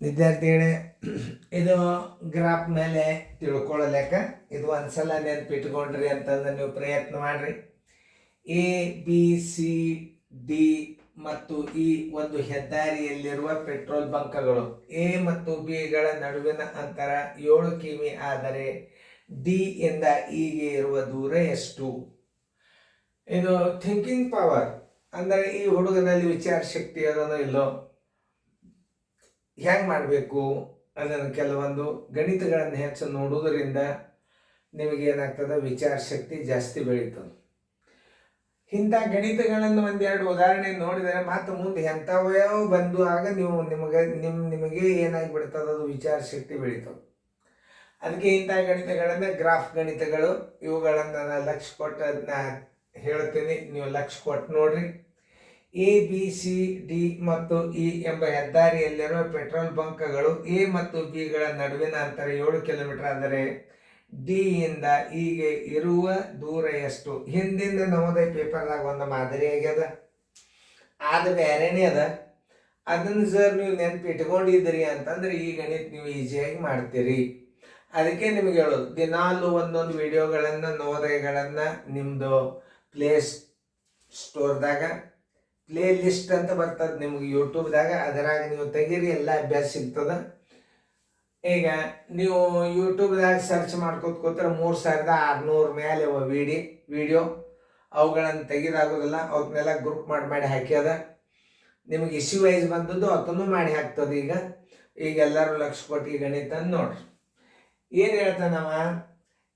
ವಿದ್ಯಾರ್ಥಿಗಳೇ, ಇದು ಗ್ರಾಫ್ ಮೇಲೆ ತಿಳ್ಕೊಳ್ಳಲೆಕ್ಕ ಇದು ಒಂದ್ಸಲ ನೆನಪಿಟ್ಕೊಂಡ್ರಿ ಅಂತಂದ್ರೆ ನೀವು ಪ್ರಯತ್ನ ಮಾಡ್ರಿ. ಎ ಬಿ ಸಿ ಡಿ ಮತ್ತು ಇ ಒಂದು ಹೆದ್ದಾರಿಯಲ್ಲಿರುವ ಪೆಟ್ರೋಲ್ ಬಂಕ್ಗಳು. ಎ ಮತ್ತು ಬಿಗಳ ನಡುವಿನ ಅಂತರ 7 ಕಿಮಿ ಆದರೆ ಡಿ ಇಂದ ಇಗೆ ಇರುವ ದೂರ ಎಷ್ಟು? ಇದು ಥಿಂಕಿಂಗ್ ಪವರ್ ಅಂದರೆ ಈ ಹುಡುಗನಲ್ಲಿ ವಿಚಾರ ಶಕ್ತಿ ಅದನ್ನು ಇಲ್ಲೋ, ಹೆಂಗೆ ಮಾಡಬೇಕು ಅದನ್ನು ಕೆಲವೊಂದು ಗಣಿತಗಳನ್ನು ಹೆಚ್ಚು ನೋಡುವುದರಿಂದ ನಿಮಗೇನಾಗ್ತದೆ, ವಿಚಾರ ಶಕ್ತಿ ಜಾಸ್ತಿ ಬೆಳೀತದೆ. ಇಂಥ ಗಣಿತಗಳನ್ನು ಒಂದೆರಡು ಉದಾಹರಣೆ ನೋಡಿದರೆ ಮತ್ತು ಮುಂದೆ ಎಂಥವೋ ಬಂದು ಆಗ ನಿಮಗೆ ಏನಾಗಿಬಿಡ್ತದೆ, ಅದು ವಿಚಾರ ಶಕ್ತಿ ಬೆಳೀತದೆ. ಅದಕ್ಕೆ ಇಂಥ ಗಣಿತಗಳನ್ನು ಗ್ರಾಫ್ ಗಣಿತಗಳು, ಇವುಗಳನ್ನು ನಾನು ಲಕ್ಷ ಕೊಟ್ಟು ಅದನ್ನ ಹೇಳ್ತೀನಿ, ನೀವು ಲಕ್ಷ ಕೊಟ್ಟು ನೋಡ್ರಿ. ಎ ಬಿ ಸಿ ಡಿ ಮತ್ತು ಇ ಎಂಬ ಹೆದ್ದಾರಿಯಲ್ಲಿರುವ ಪೆಟ್ರೋಲ್ ಬಂಕ್ಗಳು ಎ ಮತ್ತು ಬಿಗಳ ನಡುವಿನ ಅಂತರ 7 ಕಿಲೋಮೀಟರ್ ಅಂದರೆ ಡಿ ಇಂದ ಇಗೆ ಇರುವ ದೂರ ಎಷ್ಟು? ಹಿಂದಿಂದ ನವೋದಯ ಪೇಪರ್ದಾಗ ಒಂದು ಮಾದರಿ ಆಗ್ಯದ, ಅದು ಬೇರೆನೇ ಅದ. ಅದನ್ನು ಸರ್ ನೀವು ನೆನಪಿಟ್ಕೊಂಡಿದ್ದೀರಿ ಅಂತಂದ್ರೆ ಈ ಗಣಿತ ನೀವು ಈಸಿಯಾಗಿ ಮಾಡ್ತೀರಿ. ಅದಕ್ಕೆ ನಿಮಗೆ ಹೇಳೋದು, ದಿನಾಲು ಒಂದೊಂದು ವಿಡಿಯೋಗಳನ್ನು ನವೋದಯಗಳನ್ನು ನಿಮ್ಮದು ಪ್ಲೇ ಸ್ಟೋರ್ದಾಗ ಪ್ಲೇ ಲಿಸ್ಟ್ ಅಂತ ಬರ್ತದೆ ನಿಮ್ಗೆ ಯೂಟ್ಯೂಬ್ದಾಗ, ಅದರಾಗ ನೀವು ತೆಗೀರಿ, ಎಲ್ಲ ಅಭ್ಯಾಸ ಸಿಗ್ತದೆ. ಈಗ ನೀವು ಯೂಟ್ಯೂಬ್ದಾಗ ಸರ್ಚ್ ಮಾಡ್ಕೋತ ಕೂತ್ರೆ 3600 ಮೇಲೆ ವಿಡಿಯೋ ಅವುಗಳನ್ನು ತೆಗೆದಾಗೋದಿಲ್ಲ. ಅವನ್ನೆಲ್ಲ ಗ್ರೂಪ್ ಮಾಡಿ ಹಾಕ್ಯದ. ನಿಮಗೆ ಇಶ್ಯೂ ವೈಸ್ ಬಂದದ್ದು ಅದನ್ನು ಮಾಡಿ ಹಾಕ್ತದೆ. ಈಗ ಎಲ್ಲರೂ ಲಕ್ಷ ಕೊಟ್ಟು ಈ ಗಣಿತ ನೋಡ್ರಿ. ಏನು ಹೇಳ್ತಾನವ,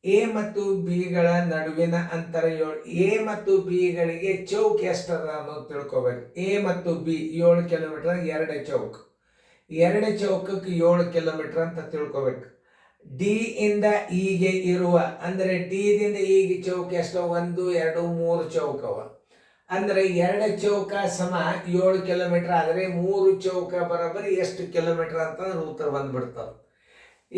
ಎ ಮತ್ತು ಬಿಗಳ ನಡುವಿನ ಅಂತರ 7. ಎ ಮತ್ತು ಬಿಗಳಿಗೆ ಚೌಕ್ ಎಷ್ಟದ ಅನ್ನೋದು ತಿಳ್ಕೊಬೇಕು. ಎ ಮತ್ತು ಬಿ 7 ಕಿಲೋಮೀಟರ್, 2 ಚೌಕ್, 2 ಚೌಕಕ್ಕೆ 7 ಕಿಲೋಮೀಟರ್ ಅಂತ ತಿಳ್ಕೊಬೇಕು. ಡಿ ಇಂದ ಇಗೆ ಇರುವ ಅಂದರೆ ಡಿ ದಿಂದ ಇಗೆ ಚೌಕ್ ಎಷ್ಟು? 1 2 3 ಚೌಕವ. ಅಂದರೆ 2 ಚೌಕ ಸಮ 7 ಕಿಲೋಮೀಟರ್ ಆದರೆ 3 ಚೌಕ ಬರೋಬ್ಬರಿ ಎಷ್ಟು ಕಿಲೋಮೀಟರ್ ಅಂತಂದ್ರೆ ಉತ್ತರ ಬಂದ್ಬಿಡ್ತದೆ.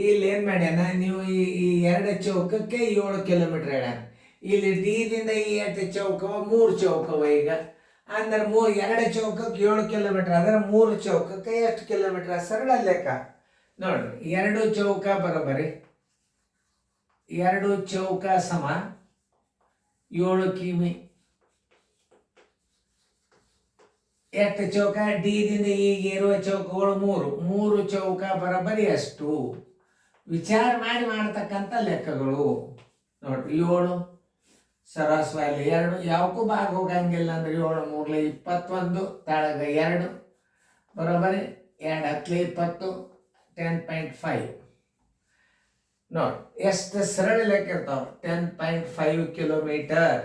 ಇಲ್ಲಿ ಏನು ಮಾಡ್ಯಾನ, ನೀವು ಈ 2 ಚೌಕಕ್ಕೆ 7 ಕಿಲೋಮೀಟರ್ ಹೇಳ್ಯಾನ. ಇಲ್ಲಿ ಡಿ ದಿಂದ ಈ 8 ಚೌಕವ 3 ಚೌಕವ. ಈಗ ಅಂದ್ರೆ 2 ಚೌಕಕ್ಕೆ 7 ಕಿಲೋಮೀಟರ್ ಆದರೆ 3 ಚೌಕಕ್ಕೆ ಎಷ್ಟು ಕಿಲೋಮೀಟರ್? ಸರಳ ಲೆಕ್ಕ ನೋಡ್ರಿ. 2 ಚೌಕ ಬರೋಬ್ಬರಿ 2 ಚೌಕ ಸಮ 7 ಕಿಮಿ. 8 ಚೌಕ, ಡಿ ದಿಂದ ಈಗ ಇರುವ ಚೌಕಗಳು 3 ಚೌಕ ಬರೋಬ್ಬರಿ ಎಷ್ಟು? ವಿಚಾರ ಮಾಡಿ ಮಾಡ್ತಕ್ಕಂಥ ಲೆಕ್ಕಗಳು ನೋಡ್ರಿ. 7 ಸರಾಸರಿ 2 ಯಾವಕ್ಕೂ ಭಾಗ ಹೋಗಂಗಿಲ್ಲ ಅಂದ್ರೆ 7 3 21 ತಳಗ 2 ಬರೋಬ್ಬರಿ 2 10 20 10.5 ನೋಡಿ ಎಷ್ಟು ಸರಳ ಲೆಕ್ಕ ಇರ್ತಾವ. 10.5 ಕಿಲೋಮೀಟರ್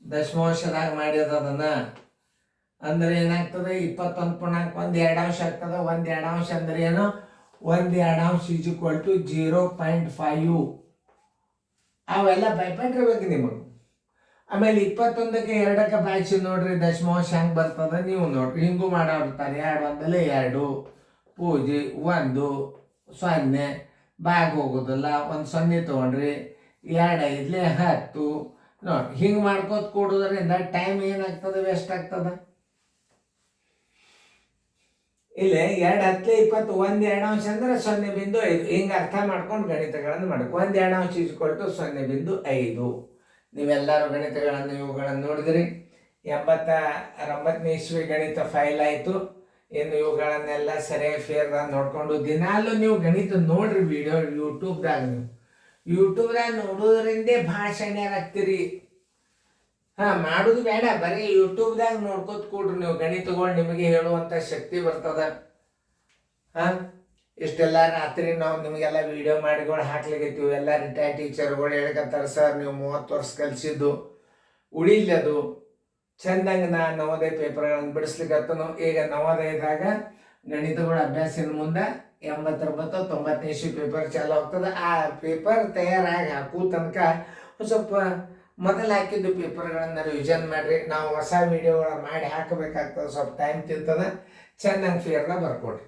ದಶಮಾಂಶದಾಗ ಮಾಡ್ಯದ ಅದನ್ನ. ಅಂದ್ರೆ ಏನಾಗ್ತದೆ, 21 ಪೂರ್ಣಾಂಕ 1 2 ಅಂಶ ಆಗ್ತದೆ. 1 2 ಅಂಶ ಅಂದ್ರೆ ಏನು? 1 2 ಅಂಶ = 0.5. ಅವೆಲ್ಲ ಬೈಪಟ್ಟಿರ್ಬೇಕು ನಿಮಗೆ. ಆಮೇಲೆ 21ಕ್ಕೆ 2ಕ್ಕೆ ಬಾಯಿಸಿ ನೋಡ್ರಿ ದಶಮಾಂಶ ಹೆಂಗೆ ಬರ್ತದೆ ನೀವು ನೋಡ್ರಿ. ಹಿಂಗೂ ಮಾಡೋರ್ತಾರೆ. 2 1 2 ಪೂಜೆ 1 0 ಭಾಗ ಹೋಗೋದಿಲ್ಲ. 1 0 ತೊಗೊಂಡ್ರಿ, 2 5 10 ನೋಡಿ. ಹಿಂಗೆ ಮಾಡ್ಕೋತ ಕೊಡೋದ್ರಿಂದ ಟೈಮ್ ಏನಾಗ್ತದೆ, ವೇಸ್ಟ್ ಆಗ್ತದೆ. ಇಲ್ಲಿ 2 10 20 1 2 ಅಂಶ ಅಂದ್ರೆ 0.5. ಹಿಂಗೆ ಅರ್ಥ ಮಾಡ್ಕೊಂಡು ಗಣಿತಗಳನ್ನು ಮಾಡಬೇಕು. 1 2 ಅಂಶ = 0.5. ನೀವೆಲ್ಲರೂ ಗಣಿತಗಳನ್ನು ಇವುಗಳನ್ನು ನೋಡಿದ್ರಿ. 89ನೇ ಇಸ್ವಿ ಗಣಿತ ಫೈಲ್ ಆಯಿತು. ಇನ್ನು ಇವುಗಳನ್ನೆಲ್ಲ ಸರಿಯಾಗಿ ಫೇರ್ದಾಗ ನೋಡಿಕೊಂಡು ದಿನಾಲು ನೀವು ಗಣಿತ ನೋಡ್ರಿ. ವಿಡಿಯೋ ಯೂಟ್ಯೂಬ್ದಾಗ ನೋಡೋದ್ರಿಂದೇ ಭಾಳ ಶಾಣ್ಯರಾಗ್ತೀರಿ. ಮಾಡೋದು ಬೇಡ, ಬರೀ ಯೂಟ್ಯೂಬ್ದಾಗ ನೋಡ್ಕೋತ ಕೂಡ್ರಿ ನೀವು. ಗಣಿತಗಳು ನಿಮಗೆ ಹೇಳುವಂಥ ಶಕ್ತಿ ಬರ್ತದ. ಇಷ್ಟೆಲ್ಲ ರಾತ್ರಿ ನಾವು ನಿಮಗೆಲ್ಲ ವಿಡಿಯೋ ಮಾಡಿಗಳು ಹಾಕ್ಲಿಕ್ಕೀವಿ. ಎಲ್ಲ ರಿಟೈರ್ಡ್ ಟೀಚರ್ಗಳು ಹೇಳ್ಕತ್ತಾರೆ, ಸರ್ ನೀವು 30 ವರ್ಷ ಕಲಿಸಿದ್ದು ಉಳಿಲ್ಲದು ಚಂದಂಗೆ ನಾ ನವೋದಯ ಪೇಪರ್ಗಳನ್ನು ಬಿಡಿಸ್ಲಿಕ್ಕತ್ತನು. ಈಗ ನವೋದಯದಾಗ ಗಣಿತಗಳ ಅಭ್ಯಾಸದ ಮುಂದೆ 89 90ನೇ ಇಸ್ವಿ ಪೇಪರ್ ಚಾಲು ಆಗ್ತದೆ. ಆ ಪೇಪರ್ ತಯಾರಾಗಿ ಹಾಕೋ ತನಕ ಸ್ವಲ್ಪ ಮೊದಲು ಹಾಕಿದ್ದು ಪೇಪರ್ಗಳನ್ನು ರಿವಿಷನ್ ಮಾಡಿರಿ. ನಾವು ಹೊಸ ವಿಡಿಯೋಗಳ ಮಾಡಿ ಹಾಕಬೇಕಾಗ್ತದೆ, ಸ್ವಲ್ಪ ಟೈಮ್ ತಿಂತದೆ. ಚೆನ್ನಾಗಿ ಫೇರ್ನ ಬರ್ಕೊಡ್ರಿ.